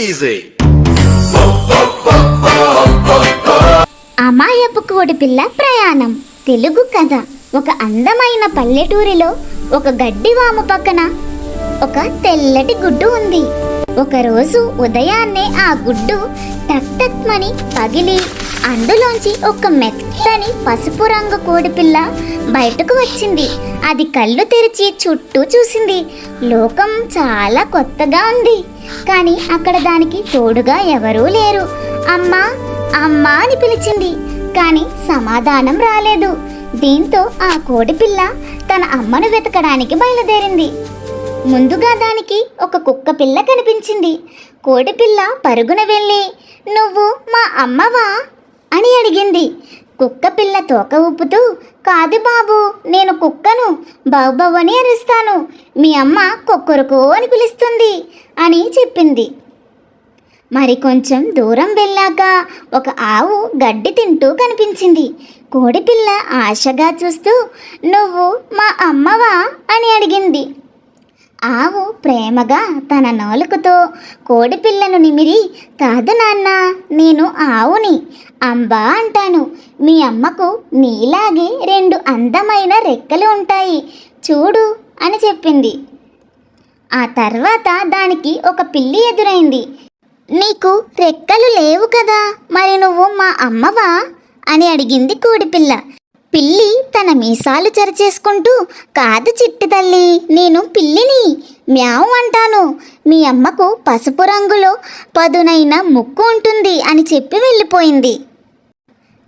easy. అమాయపు కోడిపిల్ల ప్రయాణం తెలుగు కథ. ఒక అందమైన పల్లెటూరిలో ఒక గడ్డివాము పక్కన ఒక తెల్లటి గుడ్డు ఉంది. ఒకరోజు ఉదయాన్నే ఆ గుడ్డు టక్ టక్ మని పగిలి అందులోంచి ఒక మెత్తని పసుపు రంగు కోడిపిల్ల బయటకు వచ్చింది. అది కళ్ళు తెరిచి చుట్టూ చూసింది. లోకం చాలా కొత్తగా ఉంది, కానీ అక్కడ దానికి తోడుగా ఎవరూ లేరు. అమ్మా అమ్మా అని పిలిచింది, కానీ సమాధానం రాలేదు. దీంతో ఆ కోడిపిల్ల తన అమ్మను వెతకడానికి బయలుదేరింది. ముందుగా దానికి ఒక కుక్క పిల్ల కనిపించింది. కోడిపిల్ల పరుగున వెళ్ళి, నువ్వు మా అమ్మవా అని అడిగింది. కుక్క పిల్ల తోక ఊపుతూ, కాదు బాబు, నేను కుక్కను, బాబు అని అరుస్తాను, మీ అమ్మ కుక్కరుకో అని పిలుస్తుంది అని చెప్పింది. మరి కొంచెం దూరం వెళ్ళాక ఒక ఆవు గడ్డి తింటూ కనిపించింది. కోడిపిల్ల ఆశగా చూస్తూ, నువ్వు మా అమ్మవా అని అడిగింది. ఆవు ప్రేమగా తన నాలుకతో కోడిపిల్లను నిమిరి, కాదు నాన్న, నేను ఆవుని, అంబా అంటాను, మీ అమ్మకు నీలాగే 2 అందమైన రెక్కలు ఉంటాయి, చూడు అని చెప్పింది. ఆ తర్వాత దానికి ఒక పిల్లి ఎదురైంది. నీకు రెక్కలు లేవు కదా, మరి నువ్వు మా అమ్మవా అని అడిగింది కోడిపిల్ల. పిల్లి తన మీసాలు చరచేసుకుంటూ, కాదు చిట్టి తల్లి, నేను పిల్లిని, మ్యావ్ అంటాను, మీ అమ్మకు పసుపు రంగులో పదునైన ముక్కు ఉంటుంది అని చెప్పి వెళ్ళిపోయింది.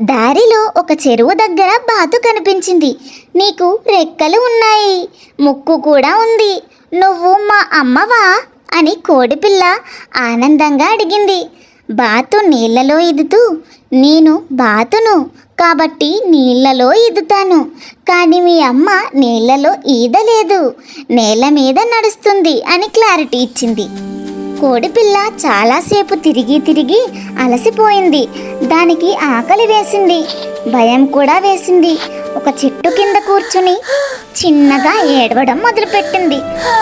దారిలో ఒక చెరువు దగ్గర బాతు కనిపించింది. నీకు రెక్కలు ఉన్నాయి, ముక్కు కూడా ఉంది, నువ్వు మా అమ్మవా అని కోడిపిల్ల ఆనందంగా అడిగింది. బాతు నీళ్లలో ఈదుతూ, నేను బాతును కాబట్టి నీళ్లలో ఈదుతాను, కానీ మీ అమ్మ నీళ్లలో ఈదలేదు, నేల మీద నడుస్తుంది అని క్లారిటీ ఇచ్చింది. కోడిపిల్ల చాలాసేపు తిరిగి తిరిగి అలసిపోయింది. దానికి ఆకలి వేసింది, భయం కూడా వేసింది. ఒక చెట్టు కింద కూర్చుని చిన్నగా ఏడవడం మొదలుపెట్టింది.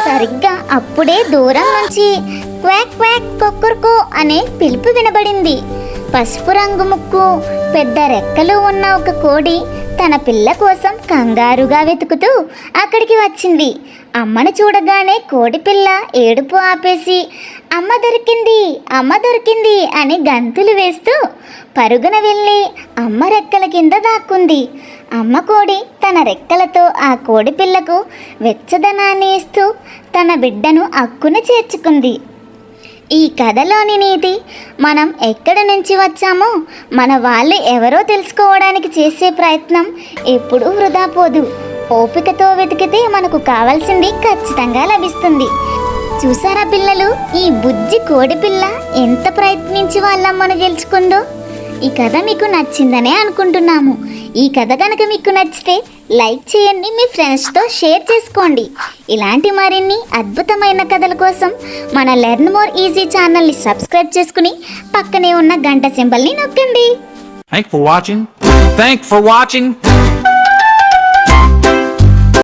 సరిగ్గా అప్పుడే దూరం నుంచి క్వాక్ క్వాక్ కొక్కర్కో అనే పిలుపు వినబడింది. పసుపు రంగు ముక్కు, పెద్ద రెక్కలు ఉన్న ఒక కోడి తన పిల్ల కోసం కంగారుగా వెతుకుతూ అక్కడికి వచ్చింది. అమ్మను చూడగానే కోడిపిల్ల ఏడుపు ఆపేసి, అమ్మ దొరికింది, అమ్మ దొరికింది అని గంతులు వేస్తూ పరుగున వెళ్ళి అమ్మ రెక్కల కింద దాక్కుంది. అమ్మ కోడి తన రెక్కలతో ఆ కోడిపిల్లకు వెచ్చదనాన్ని ఇస్తూ తన బిడ్డను అక్కున చేర్చుకుంది. ఈ కథలోని నీతి, మనం ఎక్కడి నుంచి వచ్చామో మన వాళ్ళు ఎవరో తెలుసుకోవడానికి చేసే ప్రయత్నం ఎప్పుడూ వృధా పోదు. ఓపికతో వెతికితే మనకు కావాల్సింది ఖచ్చితంగా లభిస్తుంది. చూసారా పిల్లలు, ఈ బుజ్జి కోడిపిల్ల ఎంత ప్రయత్నించి వాళ్ళమ్మను గెలుచుకుందో. ఈ కథ మీకు నచ్చిందనే అనుకుంటున్నాము. ఈ కథ కనుక మీకు నచ్చితే లైక్ చేయండి, మీ ఫ్రెండ్స్తో షేర్ చేసుకోండి. ఇలాంటి మరిన్ని అద్భుతమైన కథల కోసం మన లెర్న్ మోర్ ఈజీ ఛానల్ని సబ్స్క్రైబ్ చేసుకుని పక్కనే ఉన్న గంట సింబల్ని నొక్కండి. Thanks for watching.